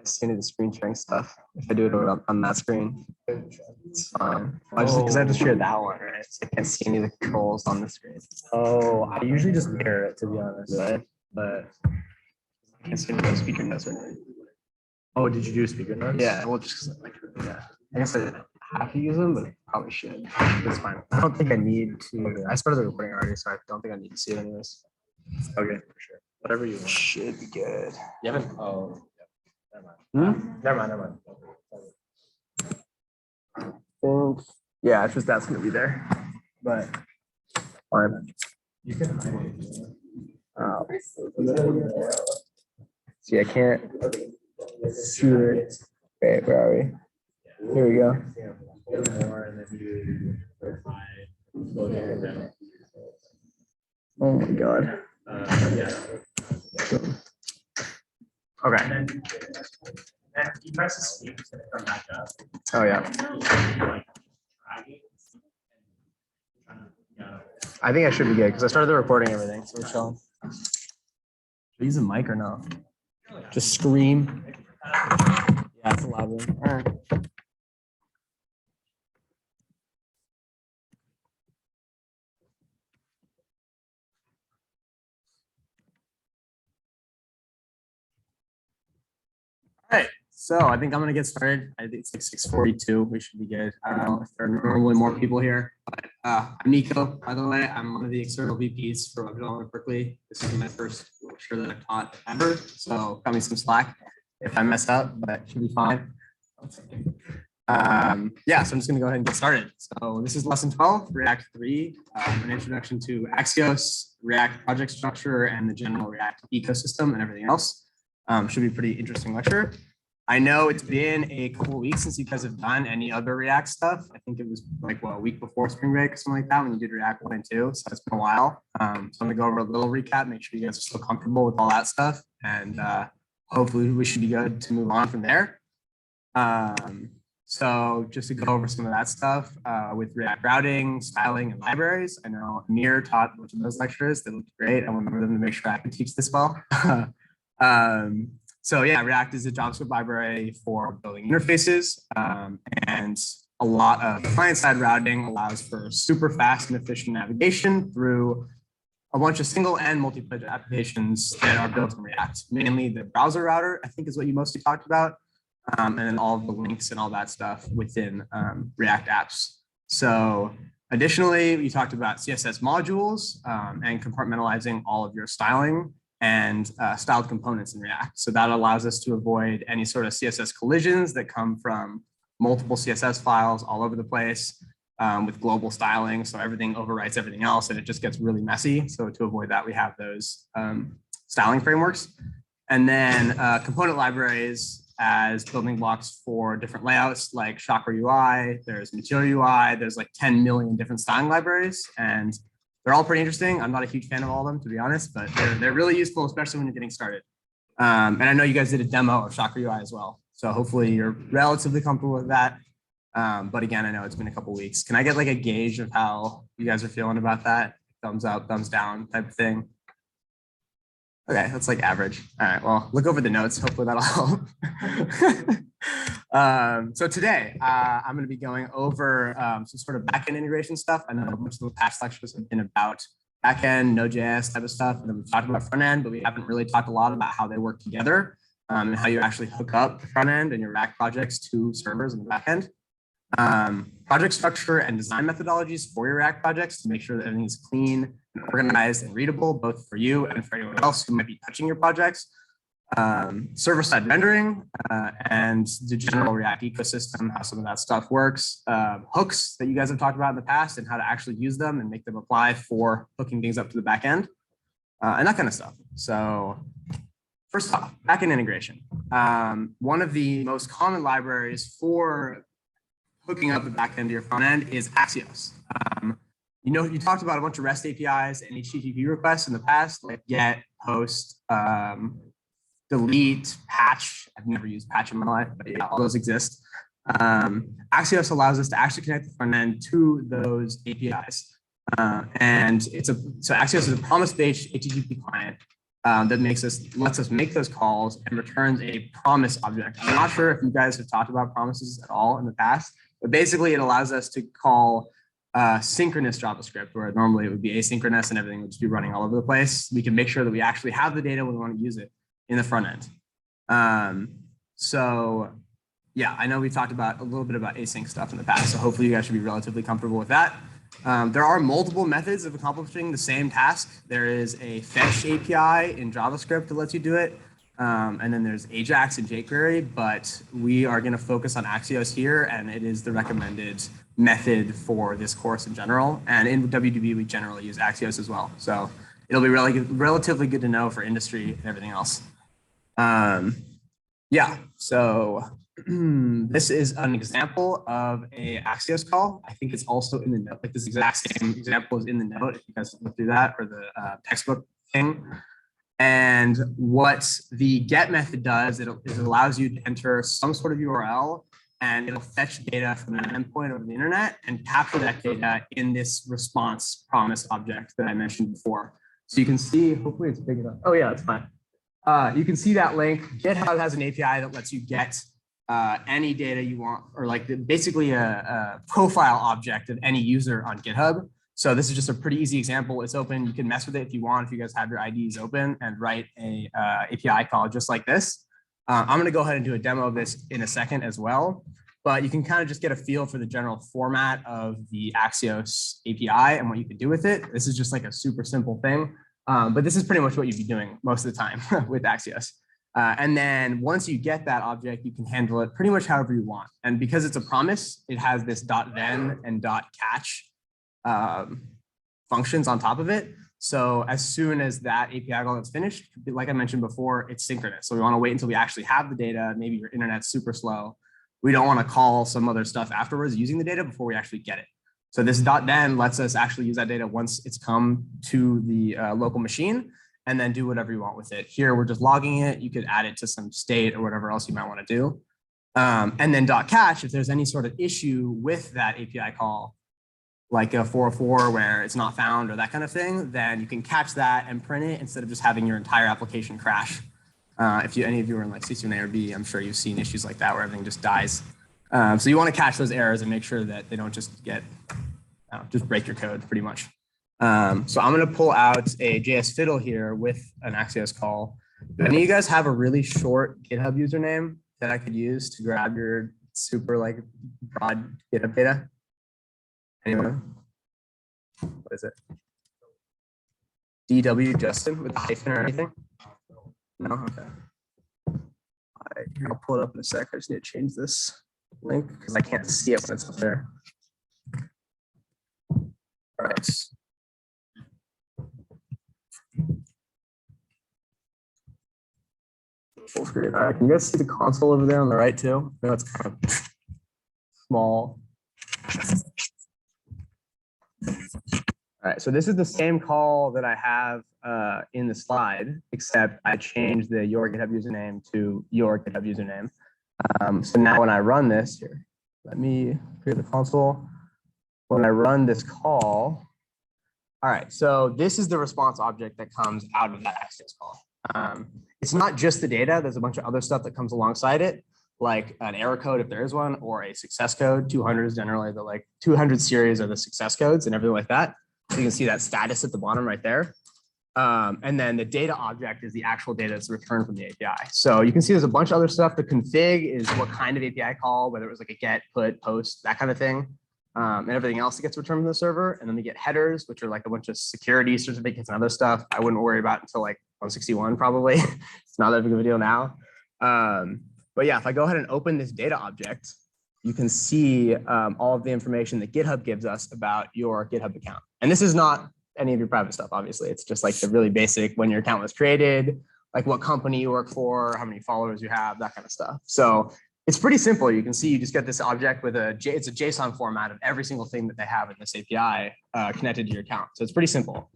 see any of the screen sharing stuff. If I do it on that screen, it's fine. Because I have to share that one, right? So I can't see any of the controls on the screen. Oh, I usually just mirror it, to be honest. Right? But I can't see any of those speaker notes or anything. oh, did you do speaker notes? Yeah, well, just like, yeah. I guess I have to use them, but I probably should. That's fine. I don't think I need to. I started the recording already, so I don't think I need to see it anyways. Okay, for sure. Whatever you want. Should be good. You haven't? Oh, yeah. Never mind. Never mind. Yeah, it's just that's gonna be there. But fine. You can hide it. See, I can't see it. Wait, where are we? Here we go. Oh my god. Okay. Oh yeah. I think I should be good because I started the recording and everything, so we're chilling. Should I use a mic or no? Just scream. Yeah, it's a loud one. All right. All right, so I think I'm gonna get started. I think it's like 6:42. We should be good. I don't know if there are normally more people here, but I'm Nico, by the way. I'm one of the external VPs for web development at Berkeley. This is my first lecture that I've taught ever, so cut me some slack if I mess up, but it should be fine. Yeah, so I'm just gonna go ahead and get started. So this is lesson 12, React 3, an introduction to Axios, React project structure, and the general React ecosystem and everything else. Should be a pretty interesting lecture. I know it's been a couple of weeks since you guys have done any other React stuff. I think it was like, what, a week before spring break or something like that when you did React 1 and 2. So it's been a while. So I'm gonna go over a little recap, make sure you guys are still comfortable with all that stuff. And hopefully we should be good to move on from there. So just to go over some of that stuff with React routing, styling, and libraries. I know Amir taught a bunch of those lectures. They looked great. I remember them to make sure I can teach this well. So yeah, React is a JavaScript library for building interfaces, and a lot of client-side routing allows for super fast and efficient navigation through a bunch of single and multi-page applications that are built in React. Mainly the browser router, I think, is what you mostly talked about, and then all of the links and all that stuff within React apps. So additionally, we talked about CSS modules and compartmentalizing all of your styling and styled components in React. So that allows us to avoid any sort of CSS collisions that come from multiple CSS files all over the place with global styling. So everything overwrites everything else and it just gets really messy. So to avoid that, we have those styling frameworks. And then component libraries as building blocks for different layouts like Chakra UI, there's Material UI, there's like 10 million different styling libraries. And they're all pretty interesting. I'm not a huge fan of all of them, to be honest, but they're really useful, especially when you're getting started. And I know you guys did a demo of Chakra UI as well. So hopefully you're relatively comfortable with that. But again, I know it's been a couple of weeks. Can I get like a gauge of how you guys are feeling about that? Thumbs up, thumbs down type of thing. Okay, that's like average. All right, well, look over the notes. Hopefully that'll help. So today, I'm going to be going over some sort of backend integration stuff. I know most of the past lectures have been about backend, Node.js type of stuff. And then we've talked about front end, but we haven't really talked a lot about how they work together and how you actually hook up the front end and your React projects to servers in the backend. Project structure and design methodologies for your React projects to make sure that everything is clean and organized and readable, both for you and for anyone else who might be touching your projects. Server-side rendering and the general React ecosystem, how some of that stuff works. Hooks that you guys have talked about in the past and how to actually use them and make them apply for hooking things up to the back end and that kind of stuff. So first off, backend integration. One of the most common libraries for hooking up the back end to your front end is Axios. You know, you talked about a bunch of REST APIs and HTTP requests in the past, like get, post, delete, patch. I've never used patch in my life, but yeah, all those exist. Axios allows us to actually connect the front end to those APIs. And so Axios is a promise-based HTTP client that lets us make those calls and returns a promise object. I'm not sure if you guys have talked about promises at all in the past, but basically it allows us to call synchronous JavaScript, where normally it would be asynchronous and everything would just be running all over the place. We can make sure that we actually have the data when we want to use it in the front end. So yeah, I know we talked about a little bit about async stuff in the past, so hopefully you guys should be relatively comfortable with that. There are multiple methods of accomplishing the same task. There is a fetch API in JavaScript that lets you do it. And then there's Ajax and jQuery, but we are going to focus on Axios here, and it is the recommended method for this course in general. And in WDB, we generally use Axios as well. So it'll be relatively good to know for industry and everything else. Yeah, so this is an example of a Axios call. I think it's also in the note, like this exact same example is in the note if you guys look through that, or the textbook thing. And what the get method does, is it allows you to enter some sort of URL, and it'll fetch data from an endpoint over the internet and capture that data in this response promise object that I mentioned before. So you can see, hopefully it's big enough. Oh yeah, it's fine. You can see that link. GitHub has an API that lets you get any data you want, or like basically a profile object of any user on GitHub. So this is just a pretty easy example. It's open. You can mess with it if you want, if you guys have your IDs open, and write a API call just like this. I'm going to go ahead and do a demo of this in a second as well. But you can kind of just get a feel for the general format of the Axios API and what you can do with it. This is just like a super simple thing. But this is pretty much what you'd be doing most of the time with Axios. And then once you get that object, you can handle it pretty much however you want. And because it's a promise, it has this .then and .catch functions on top of it. So as soon as that API call is finished, like I mentioned before, it's synchronous. So we want to wait until we actually have the data. Maybe your internet's super slow. We don't want to call some other stuff afterwards using the data before we actually get it. So this .then lets us actually use that data once it's come to the local machine, and then do whatever you want with it. Here, we're just logging it. You could add it to some state or whatever else you might want to do. And then .catch, if there's any sort of issue with that API call, like a 404 where it's not found or that kind of thing, then you can catch that and print it instead of just having your entire application crash. If any of you are in like C1A or B, I'm sure you've seen issues like that where everything just dies. So you want to catch those errors and make sure that they don't just get, just break your code pretty much. So I'm going to pull out a JS fiddle here with an Axios call. Do any of you guys have a really short GitHub username that I could use to grab your super like broad GitHub data? Anyone? What is it? DW Justin with a hyphen or anything? No? Okay. I'll pull it up in a sec. I just need to change this link because I can't see it when it's up there. All right. Full screen. All right. Can you guys see the console over there on the right too? I know it's kind of small. All right, so this is the same call that I have in the slide, except I changed the your GitHub username to your GitHub username. So now when I run this here, let me create the console. When I run this call, all right, so this is the response object that comes out of that Axios call. It's not just the data. There's a bunch of other stuff that comes alongside it, like an error code if there is one, or a success code. 200 is generally the 200 series are the success codes and everything like that. So you can see that status at the bottom right there. And then the data object is the actual data that's returned from the API. So you can see there's a bunch of other stuff. The config is what kind of API call, whether it was like a get, put, post, that kind of thing. And everything else that gets returned from the server. And then we get headers, which are like a bunch of security certificates and other stuff I wouldn't worry about until like 161 probably. It's not that big of a deal now. But yeah, if I go ahead and open this data object, you can see all of the information that GitHub gives us about your GitHub account. And this is not any of your private stuff, obviously. It's just like the really basic when your account was created, like what company you work for, how many followers you have, that kind of stuff. So it's pretty simple. You can see you just get this object with it's a JSON format of every single thing that they have in this API connected to your account. So it's pretty simple.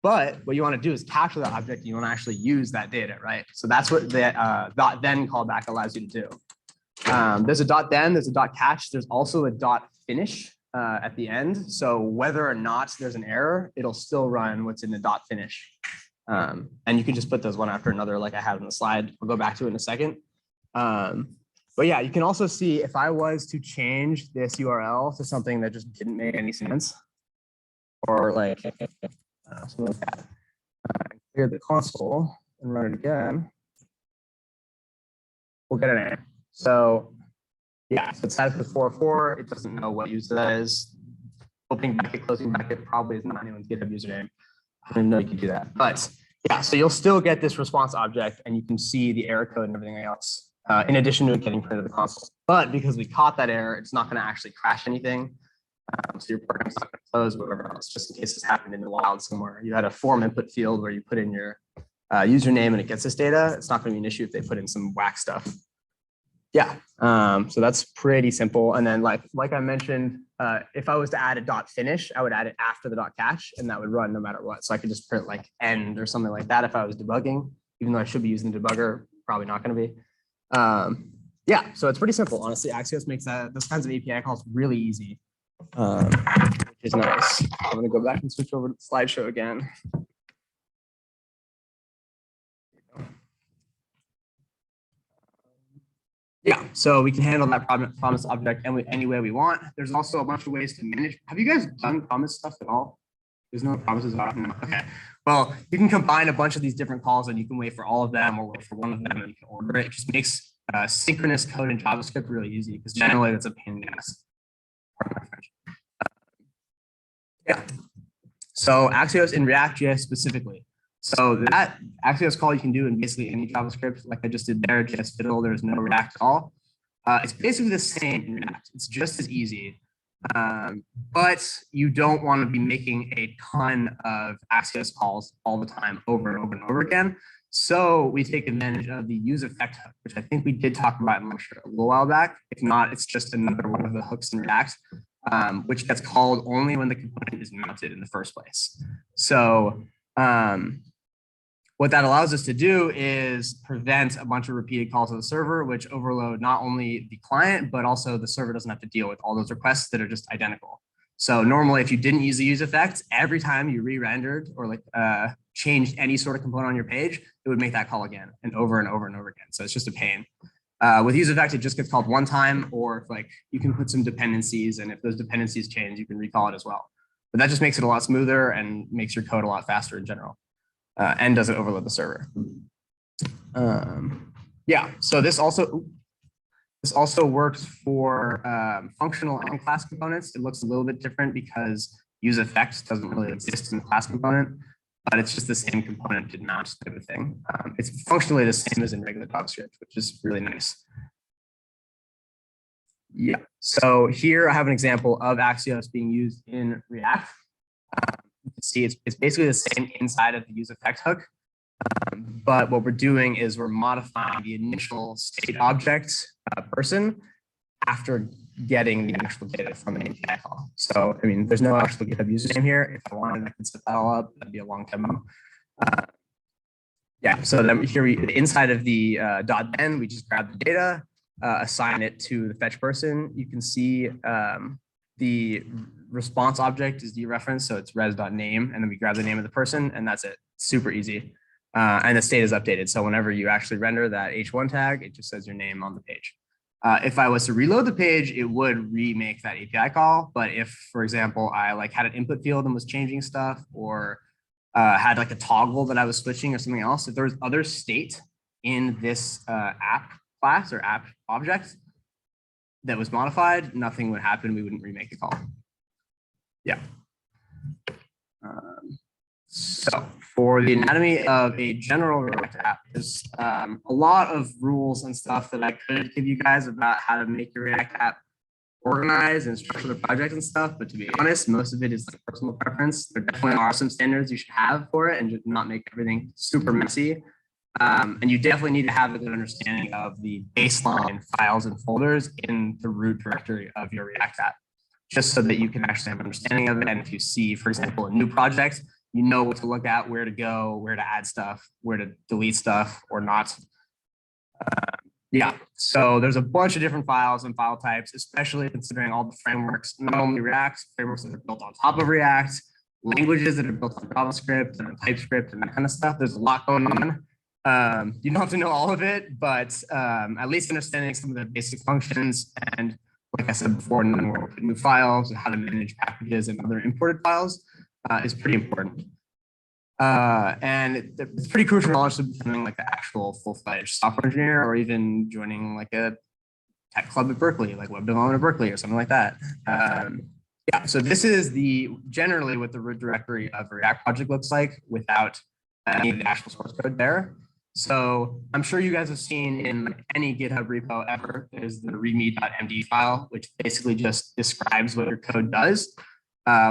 But what you want to do is capture that object. And you want to actually use that data, right? So that's what the .then callback allows you to do. There's a .then, there's a .catch. There's also a .finish at the end. So whether or not there's an error, it'll still run what's in the .finish And you can just put those one after another like I have in the slide. We'll go back to it in a second. But yeah, you can also see if I was to change this URL to something that just didn't make any sense, or like something like that, clear the console and run it again, we'll get an error. So yeah, so it's static with 404. It doesn't know what user that is. Opening bracket, closing bracket probably is not anyone's GitHub username. I didn't know you could do that. But yeah, so you'll still get this response object and you can see the error code and everything else in addition to it getting printed to the console. But because we caught that error, it's not going to actually crash anything. So your program's not going to close or whatever else, just in case this happened in the wild somewhere. You had a form input field where you put in your username and it gets this data. It's not going to be an issue if they put in some whack stuff. Yeah, so that's pretty simple. And then like I mentioned, if I was to add a dot finish, I would add it after the dot catch and that would run no matter what. So I could just print like end or something like that if I was debugging, even though I should be using the debugger, probably not going to be. Yeah, so it's pretty simple. Honestly, Axios makes those kinds of API calls really easy, which is nice. I'm going to go back and switch over to the slideshow again. Yeah, so we can handle that promise object any way we want. There's also a bunch of ways to manage. Have you guys done promise stuff at all? There's no promises. No. Okay. Well, you can combine a bunch of these different calls and you can wait for all of them or wait for one of them and you can order it. It just makes synchronous code in JavaScript really easy because generally that's a pain in the ass. Yeah. So Axios in ReactJS specifically. So that Axios call you can do in basically any JavaScript, like I just did there, JS fiddle, there's no React at all. It's basically the same in React. It's just as easy. But you don't want to be making a ton of Axios calls all the time over and over and over again. So we take advantage of the use effect hook, which I think we did talk about in lecture a little while back. If not, it's just another one of the hooks in React, which gets called only when the component is mounted in the first place. So what that allows us to do is prevent a bunch of repeated calls to the server, which overload not only the client, but also the server doesn't have to deal with all those requests that are just identical. So normally, if you didn't use the use effect, every time you re-rendered or like changed any sort of component on your page, it would make that call again and over and over and over again. So it's just a pain. With use effect, it just gets called one time, or if like you can put some dependencies, and if those dependencies change, you can recall it as well. But that just makes it a lot smoother and makes your code a lot faster in general. And doesn't overload the server. Yeah, so this also works for functional and class components. It looks a little bit different because use effect doesn't really exist in the class component, but it's just the same component did mount type of thing. It's functionally the same as in regular JavaScript, which is really nice. Yeah, so here I have an example of Axios being used in React. You can see it's basically the same inside of the use effect hook. But what we're doing is we're modifying the initial state object person after getting the actual data from an API call. So, I mean, there's no actual GitHub username here. If I wanted, I could set that all up. That'd be a long demo. Yeah, so then here inside of the .then, we just grab the data, assign it to the fetch person. You can see the response object is dereferenced, so it's res.name, and then we grab the name of the person, and that's it. Super easy. And the state is updated. So whenever you actually render that H1 tag, it just says your name on the page. If I was to reload the page, it would remake that API call. But if, for example, I like had an input field and was changing stuff, or had like a toggle that I was switching or something else, if there was other state in this app class or app object that was modified, nothing would happen. We wouldn't remake the call. Yeah. So for the anatomy of a general React app, there's a lot of rules and stuff that I could give you guys about how to make your React app organize and structure the project and stuff. But to be honest, most of it is like personal preference. There definitely are some standards you should have for it and just not make everything super messy. And you definitely need to have a good understanding of the baseline files and folders in the root directory of your React app, just so that you can actually have an understanding of it. And if you see, for example, a new project, you know what to look at, where to go, where to add stuff, where to delete stuff or not. Yeah, so there's a bunch of different files and file types, especially considering all the frameworks, not only React, frameworks that are built on top of React, languages that are built on JavaScript and on TypeScript and that kind of stuff. There's a lot going on. You don't have to know all of it, but at least understanding some of the basic functions and, like I said before, knowing where to put new files and how to manage packages and other imported files is pretty important. And it's pretty crucial knowledge to becoming like the actual full-fledged software engineer, or even joining like a tech club at Berkeley, like web development at Berkeley or something like that. Yeah, so this is generally what the root directory of a React project looks like without any of the actual source code there. So I'm sure you guys have seen in like any GitHub repo ever, there's the readme.md file, which basically just describes what your code does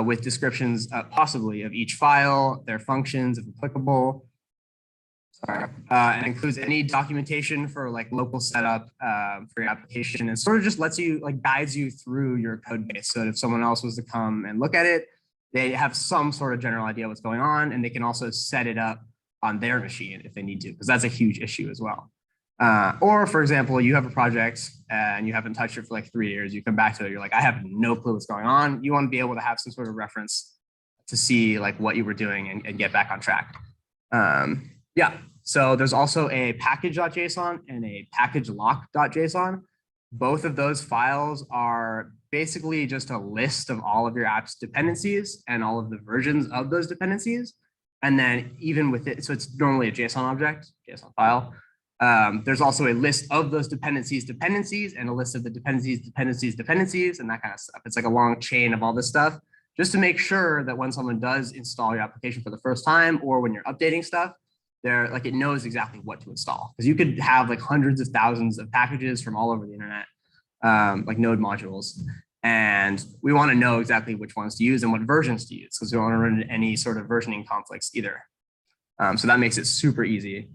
with descriptions possibly of each file, their functions if applicable. Sorry. And includes any documentation for like local setup for your application, and sort of just lets you, like, guides you through your code base. So that if someone else was to come and look at it, they have some sort of general idea what's going on, and they can also set it up on their machine if they need to, because that's a huge issue as well. Or for example, you have a project and you haven't touched it for like 3 years. You come back to it, you're like, I have no clue what's going on. You want to be able to have some sort of reference to see like what you were doing and get back on track. Yeah, so there's also a package.json and a package.lock.json. Both of those files are basically just a list of all of your app's dependencies and all of the versions of those dependencies. And then even with it, so it's normally a JSON object, JSON file. There's also a list of those dependencies, and a list of the dependencies, and that kind of stuff. It's like a long chain of all this stuff, just to make sure that when someone does install your application for the first time, or when you're updating stuff, it knows exactly what to install. Because you could have like hundreds of thousands of packages from all over the internet, like node modules. And we want to know exactly which ones to use and what versions to use, because we don't want to run into any sort of versioning conflicts either. So that makes it super easy.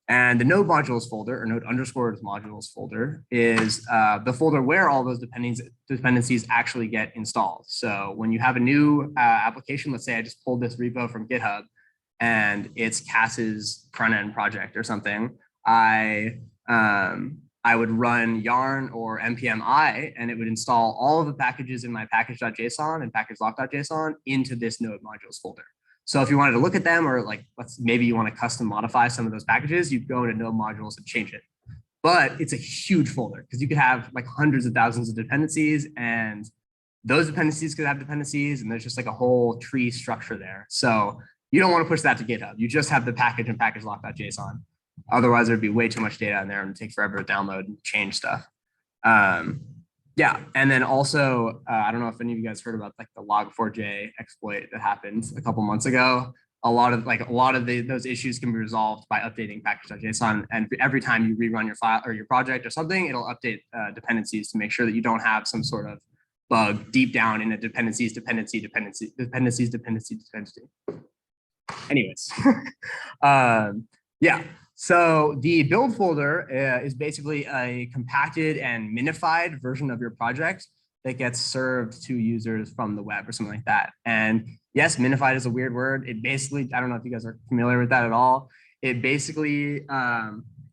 And the node modules folder, or node underscore modules folder, is the folder where all those dependencies actually get installed. So when you have a new application, let's say I just pulled this repo from GitHub and it's Cass's front end project or something, I would run yarn or npm I, and it would install all of the packages in my package.json and package.lock.json into this node modules folder. So if you wanted to look at them, or like maybe you want to custom modify some of those packages, you'd go into node modules and change it. But it's a huge folder because you could have like hundreds of thousands of dependencies, and those dependencies could have dependencies, and there's just like a whole tree structure there. So you don't want to push that to GitHub. You just have the package and package.lock.json. Otherwise, there'd be way too much data in there and it'd take forever to download and change stuff. Yeah, and then also, I don't know if any of you guys heard about like the log4j exploit that happened a couple months ago. A lot of those issues can be resolved by updating package.json, and every time you rerun your file or your project or something, it'll update dependencies to make sure that you don't have some sort of bug deep down in a dependency. Anyways, yeah. So the build folder is basically a compacted and minified version of your project that gets served to users from the web or something like that. And yes, minified is a weird word. It basically, I don't know if you guys are familiar with that at all. It basically,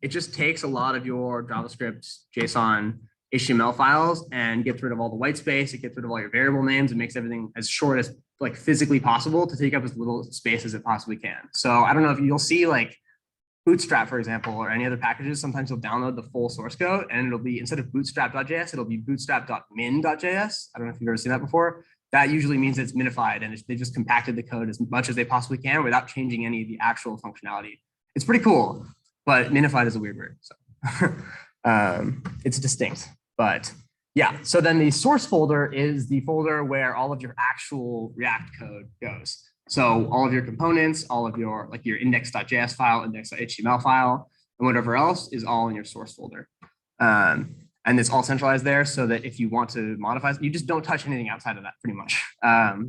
it just takes a lot of your JavaScript, JSON, HTML files and gets rid of all the white space. It gets rid of all your variable names and makes everything as short as like physically possible to take up as little space as it possibly can. So I don't know if you'll see like Bootstrap, for example, or any other packages, sometimes you'll download the full source code and it'll be, instead of bootstrap.js, it'll be bootstrap.min.js. I don't know if you've ever seen that before. That usually means it's minified and they just compacted the code as much as they possibly can without changing any of the actual functionality. It's pretty cool, but minified is a weird word. So it's distinct, but yeah. So then the source folder is the folder where all of your actual React code goes. So all of your components, all of your like your index.js file, index.html file, and whatever else is all in your source folder. And it's all centralized there so that if you want to modify, you just don't touch anything outside of that pretty much.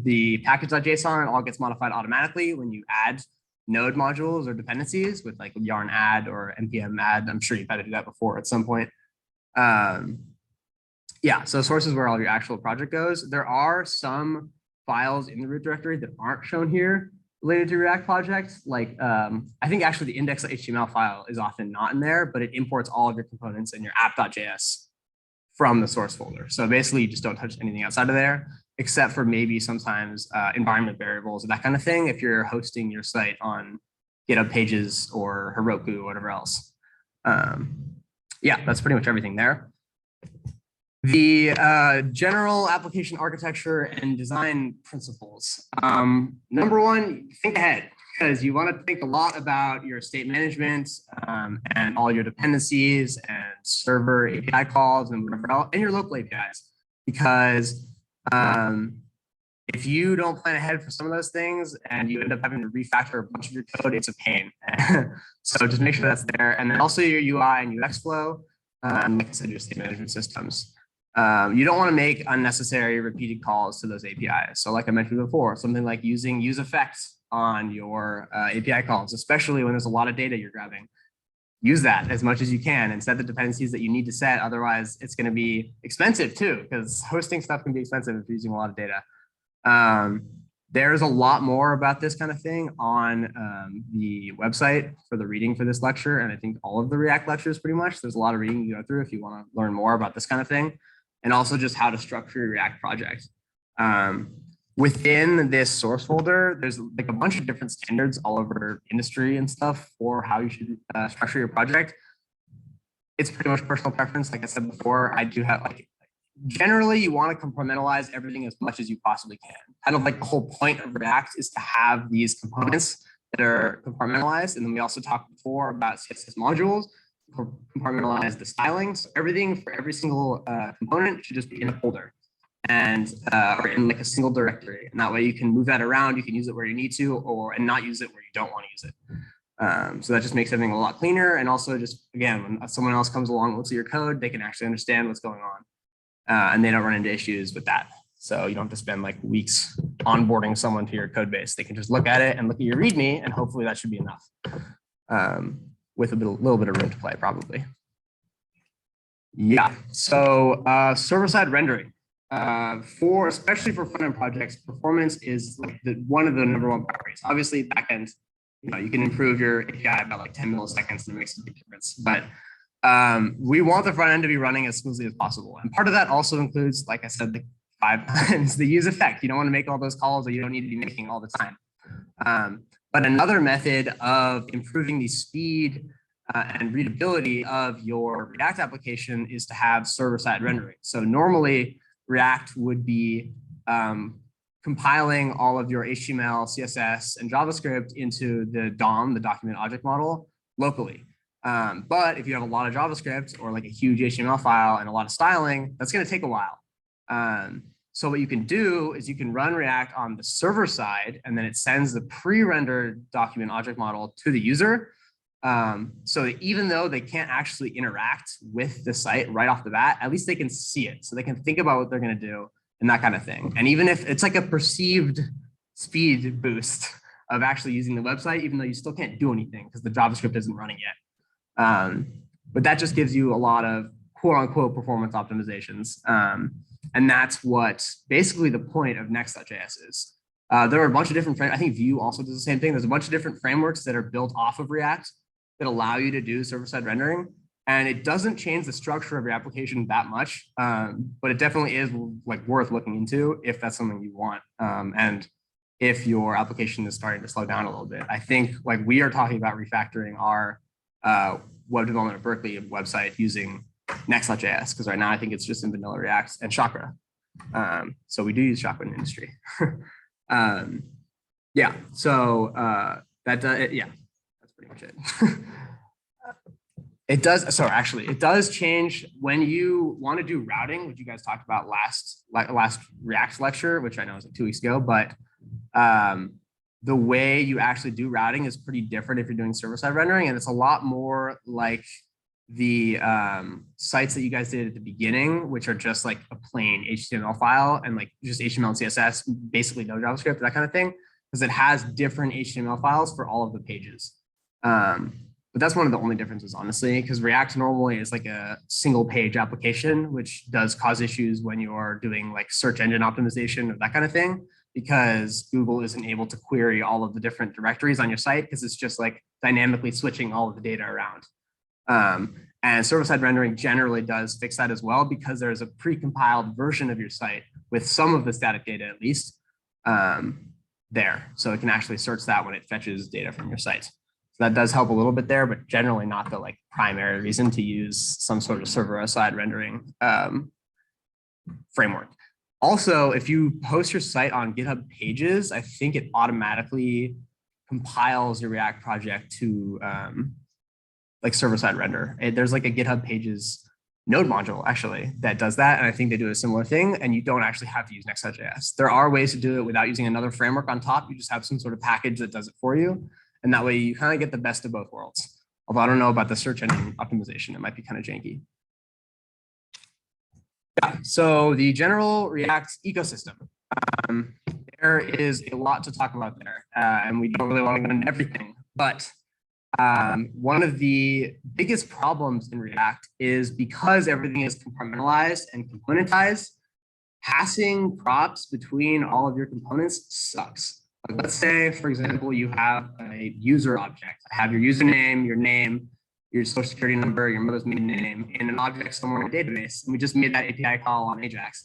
The package.json all gets modified automatically when you add node modules or dependencies with like yarn add or npm add. I'm sure you've had to do that before at some point. Yeah, so source is where all your actual project goes. There are some files in the root directory that aren't shown here related to React projects. Like I think actually the index.html file is often not in there, but it imports all of your components in your app.js from the source folder. So basically you just don't touch anything outside of there. except for maybe sometimes environment variables or that kind of thing if you're hosting your site on GitHub Pages or Heroku or whatever else. Yeah, that's pretty much everything there. The general application architecture and design principles. Number one, think ahead, because you want to think a lot about your state management and all your dependencies and server API calls and whatever else, and your local APIs. Because if you don't plan ahead for some of those things and you end up having to refactor a bunch of your code, it's a pain. So just make sure that's there. And then also your UI and UX flow, and like I said, your state management systems. You don't want to make unnecessary repeated calls to those APIs. So like I mentioned before, something like using use effects on your API calls, especially when there's a lot of data you're grabbing. Use that as much as you can and set the dependencies that you need to set. Otherwise, it's going to be expensive too, because hosting stuff can be expensive if you're using a lot of data. There's a lot more about this kind of thing on the website for the reading for this lecture. And I think all of the React lectures pretty much, there's a lot of reading you go through if you want to learn more about this kind of thing. And also just how to structure your React project. Within this source folder, there's like a bunch of different standards all over industry and stuff for how you should structure your project. It's pretty much personal preference. Like I said before, I do have like, generally you want to compartmentalize everything as much as you possibly can. Kind of like the whole point of React is to have these components that are compartmentalized. And then we also talked before about CSS modules. Compartmentalize the styling. So everything for every single component should just be in a folder and or in like a single directory. And that way you can move that around. You can use it where you need to, and not use it where you don't want to use it. So that just makes everything a lot cleaner. And also just, again, when someone else comes along and looks at your code, they can actually understand what's going on. And they don't run into issues with that. So you don't have to spend like weeks onboarding someone to your code base. They can just look at it and look at your README, and hopefully that should be enough. With a little bit of room to play, probably. Yeah, so server-side rendering. Especially for front-end projects, performance is like one of the #1 priorities. Obviously, backend, you can improve your API by like 10 milliseconds, and it makes a big difference. But we want the front end to be running as smoothly as possible. And part of that also includes, like I said, the 5 times the use effect. You don't want to make all those calls that you don't need to be making all the time. But another method of improving the speed and readability of your React application is to have server-side rendering. So normally React would be compiling all of your HTML, CSS, and JavaScript into the DOM, the document object model, locally. But if you have a lot of JavaScript or like a huge HTML file and a lot of styling, that's going to take a while. So what you can do is you can run React on the server side, and then it sends the pre-rendered document object model to the user. So that even though they can't actually interact with the site right off the bat, at least they can see it. So they can think about what they're going to do and that kind of thing. And even if it's like a perceived speed boost of actually using the website, even though you still can't do anything because the JavaScript isn't running yet. But that just gives you a lot of quote unquote performance optimizations. And that's what basically the point of Next.js is. There are a bunch of different frameworks. I think Vue also does the same thing. There's a bunch of different frameworks that are built off of React that allow you to do server-side rendering. And it doesn't change the structure of your application that much, but it definitely is like worth looking into if that's something you want. And if your application is starting to slow down a little bit. I think like we are talking about refactoring our web development at Berkeley website using Next.js, because right now I think it's just in vanilla React and Chakra. So we do use Chakra in industry. Yeah, so yeah, that's pretty much it. It does, so actually, it does change when you want to do routing, which you guys talked about last React lecture, which I know was like 2 weeks ago, but the way you actually do routing is pretty different if you're doing server-side rendering, and it's a lot more like the sites that you guys did at the beginning, which are just like a plain HTML file and like just HTML and CSS, basically no JavaScript, that kind of thing, because it has different HTML files for all of the pages. But that's one of the only differences, honestly, because React normally is like a single page application, which does cause issues when you're doing like search engine optimization or that kind of thing, because Google isn't able to query all of the different directories on your site because it's just like dynamically switching all of the data around. And server-side rendering generally does fix that as well, because there's a pre-compiled version of your site with some of the static data at least there. So it can actually search that when it fetches data from your site. So that does help a little bit there, but generally not the like primary reason to use some sort of server-side rendering framework. Also, if you host your site on GitHub Pages, I think it automatically compiles your React project to like server-side render. There's like a GitHub Pages node module actually that does that, and I think they do a similar thing, and you don't actually have to use Next.js. There are ways to do it without using another framework on top. You just have some sort of package that does it for you, and that way you kind of get the best of both worlds. Although I don't know about the search engine optimization, it might be kind of janky. Yeah, so the general React ecosystem. There is a lot to talk about there, and we don't really want to go into everything, but one of the biggest problems in React is because everything is compartmentalized and componentized, passing props between all of your components sucks. Like let's say, for example, you have a user object. I have your username, your name, your social security number, your mother's maiden name in an object somewhere in a database. And we just made that API call on Ajax.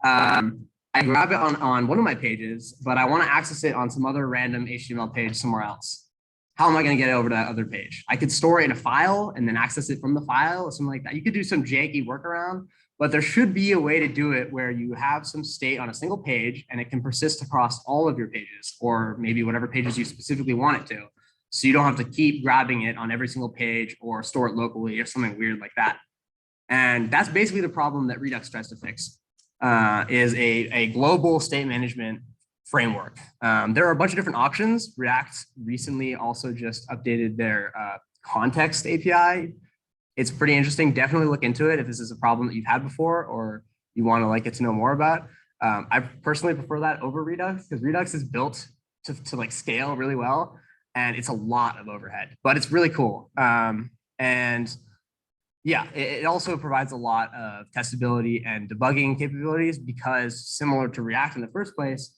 I grab it on one of my pages, but I want to access it on some other random HTML page somewhere else. How am I going to get it over to that other page? I could store it in a file and then access it from the file or something like that. You could do some janky workaround, but there should be a way to do it where you have some state on a single page and it can persist across all of your pages, or maybe whatever pages you specifically want it to. So you don't have to keep grabbing it on every single page or store it locally or something weird like that. And that's basically the problem that Redux tries to fix, is a global state management framework. There are a bunch of different options. React recently also just updated their context API. It's pretty interesting. Definitely look into it if this is a problem that you've had before or you want to like get to know more about. I personally prefer that over Redux because Redux is built to like scale really well, and it's a lot of overhead, but it's really cool. And yeah, it also provides a lot of testability and debugging capabilities because similar to React in the first place,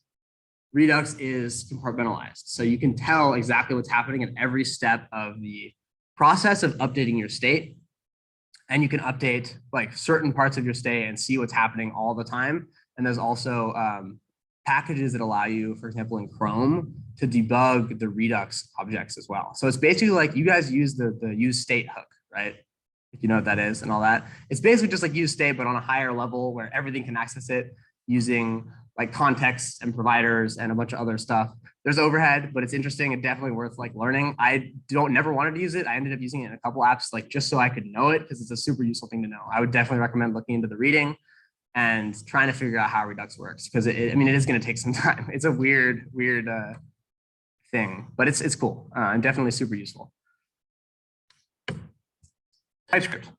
Redux is compartmentalized. So you can tell exactly what's happening at every step of the process of updating your state. And you can update like certain parts of your state and see what's happening all the time. And there's also packages that allow you, for example, in Chrome to debug the Redux objects as well. So it's basically like you guys use the use state hook, right? If you know what that is and all that. It's basically just like use state, but on a higher level where everything can access it using like context and providers and a bunch of other stuff. There's overhead, but it's interesting and definitely worth like learning. I never wanted to use it. I ended up using it in a couple apps, like just so I could know it because it's a super useful thing to know. I would definitely recommend looking into the reading and trying to figure out how Redux works because I mean, it is going to take some time. It's a weird thing, but it's cool and definitely super useful. TypeScript.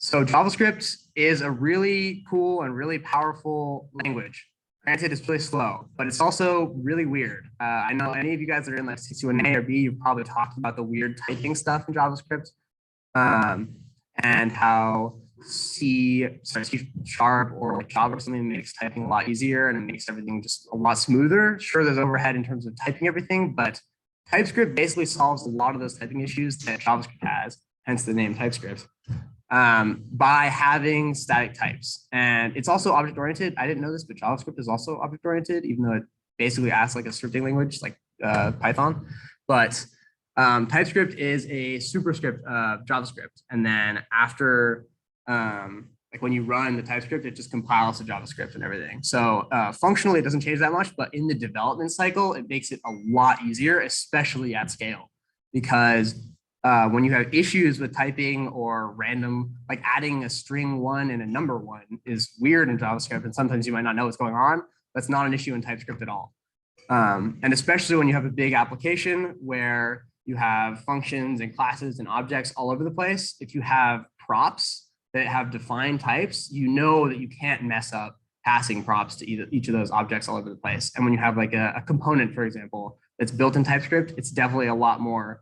So JavaScript is a really cool and really powerful language. Granted, it's really slow, but it's also really weird. I know any of you guys that are in like C1A or B, you've probably talked about the weird typing stuff in JavaScript and how C# or like Java or something makes typing a lot easier and it makes everything just a lot smoother. Sure, there's overhead in terms of typing everything, but TypeScript basically solves a lot of those typing issues that JavaScript has, hence the name TypeScript. By having static types. And it's also object-oriented. I didn't know this, but JavaScript is also object-oriented, even though it basically acts like a scripting language, like Python. But TypeScript is a superscript of JavaScript. And then after, like when you run the TypeScript, it just compiles to JavaScript and everything. So functionally, it doesn't change that much, but in the development cycle, it makes it a lot easier, especially at scale, because when you have issues with typing or random, like adding a string 1 and a number 1 is weird in JavaScript, and sometimes you might not know what's going on. That's not an issue in TypeScript at all. And especially when you have a big application where you have functions and classes and objects all over the place, if you have props that have defined types, you know that you can't mess up passing props to each of those objects all over the place. And when you have like a component, for example, that's built in TypeScript, it's definitely a lot more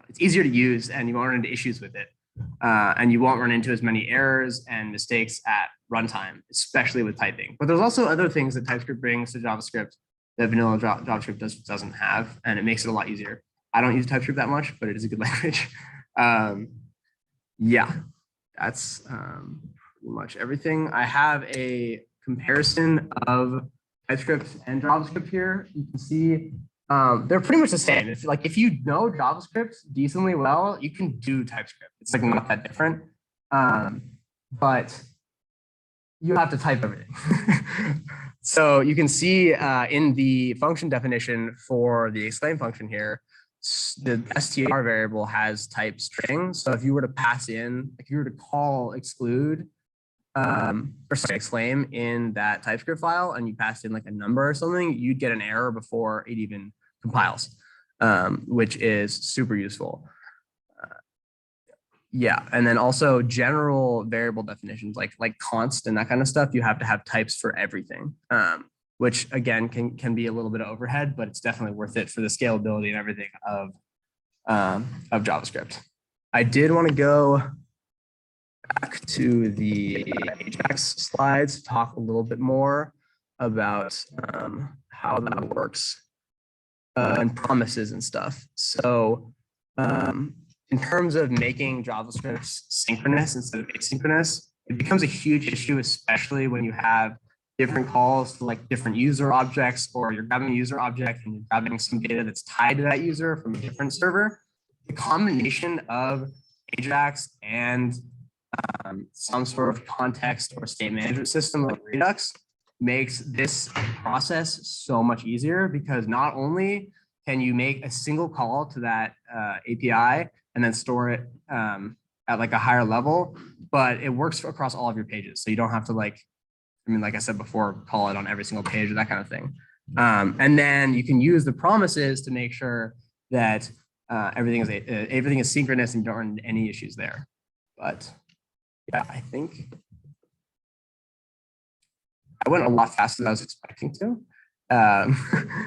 it's easier to use and you won't run into issues with it. And you won't run into as many errors and mistakes at runtime, especially with typing. But there's also other things that TypeScript brings to JavaScript that vanilla JavaScript doesn't have, and it makes it a lot easier. I don't use TypeScript that much, but it is a good language. Yeah, that's pretty much everything. I have a comparison of TypeScript and JavaScript here. You can see they're pretty much the same. If you know JavaScript decently well, you can do TypeScript. It's like not that different, but you have to type everything. So you can see in the function definition for the exclaim function here, the str variable has type string. So if you were to pass in, if you were to call exclude or sorry, exclaim in that TypeScript file and you passed in like a number or something, you'd get an error before it even compiles, which is super useful. Yeah, and then also general variable definitions like const and that kind of stuff, you have to have types for everything, which again can be a little bit of overhead, but it's definitely worth it for the scalability and everything of JavaScript. I did want to go back to the Ajax slides, talk a little bit more about how that works and promises and stuff. So in terms of making JavaScript synchronous instead of asynchronous, it becomes a huge issue, especially when you have different calls to like different user objects, or you're grabbing a user object and you're grabbing some data that's tied to that user from a different server. The combination of Ajax and some sort of context or state management system like Redux makes this process so much easier, because not only can you make a single call to that API and then store it at like a higher level, but it works across all of your pages. So you don't have to like I said before, call it on every single page or that kind of thing. And then you can use the promises to make sure that everything is synchronous and you don't run into any issues there. But yeah, I think I went a lot faster than I was expecting to.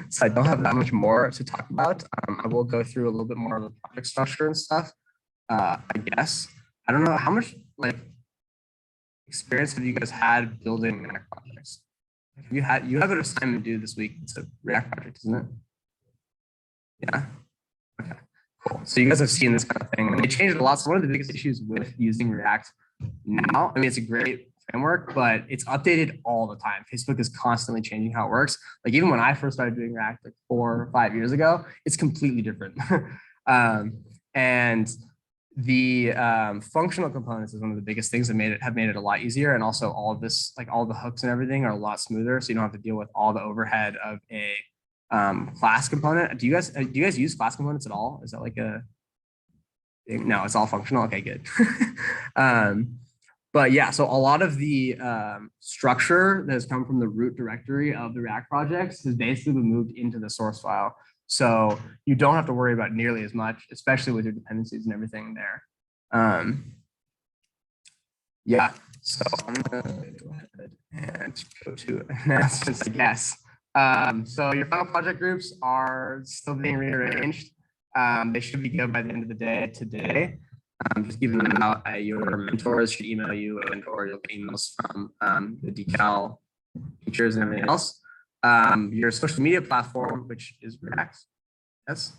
So I don't have that much more to talk about. I will go through a little bit more of the project structure and stuff. I guess I don't know how much experience have you guys had building React projects? You have an assignment due this week. It's a React project, isn't it? Yeah. Okay. Cool. So you guys have seen this kind of thing. They changed a lot. So one of the biggest issues with using React now, I mean, it's a great framework, but it's updated all the time. Facebook is constantly changing how it works. Like even when I first started doing React like 4 or 5 years ago, it's completely different. And the functional components is one of the biggest things that have made it a lot easier. And also all of this, like all the hooks and everything are a lot smoother. So you don't have to deal with all the overhead of a class component. Do you guys use class components at all? Is that like a thing? No, it's all functional. Okay, good. But yeah, so a lot of the structure that has come from the root directory of the React projects has basically been moved into the source file. So you don't have to worry about nearly as much, especially with your dependencies and everything there. Yeah, so I'm gonna go ahead and go to announcements, I guess. So your final project groups are still being rearranged. They should be good by the end of the day today. Just giving them out. Your mentors should email you, or you'll get emails from the decal teachers and everything else. Your social media platform, which is React, yes,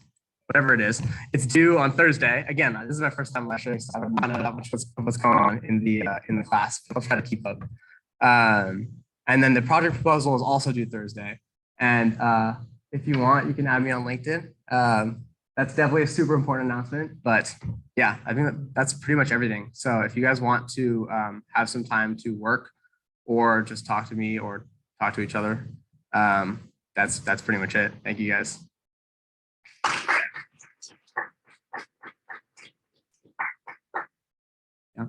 whatever it is, it's due on Thursday. Again, this is my first time lecturing, so I don't know that much what's going on in the class. But I'll try to keep up. And then the project proposal is also due Thursday. And if you want, you can add me on LinkedIn. That's definitely a super important announcement, but yeah, I think that's pretty much everything. So if you guys want to have some time to work or just talk to me or talk to each other, that's pretty much it. Thank you guys. Yeah.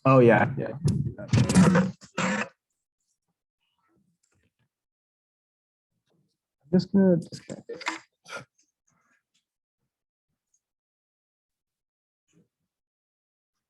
Oh yeah, yeah. I'm just gonna disconnect it.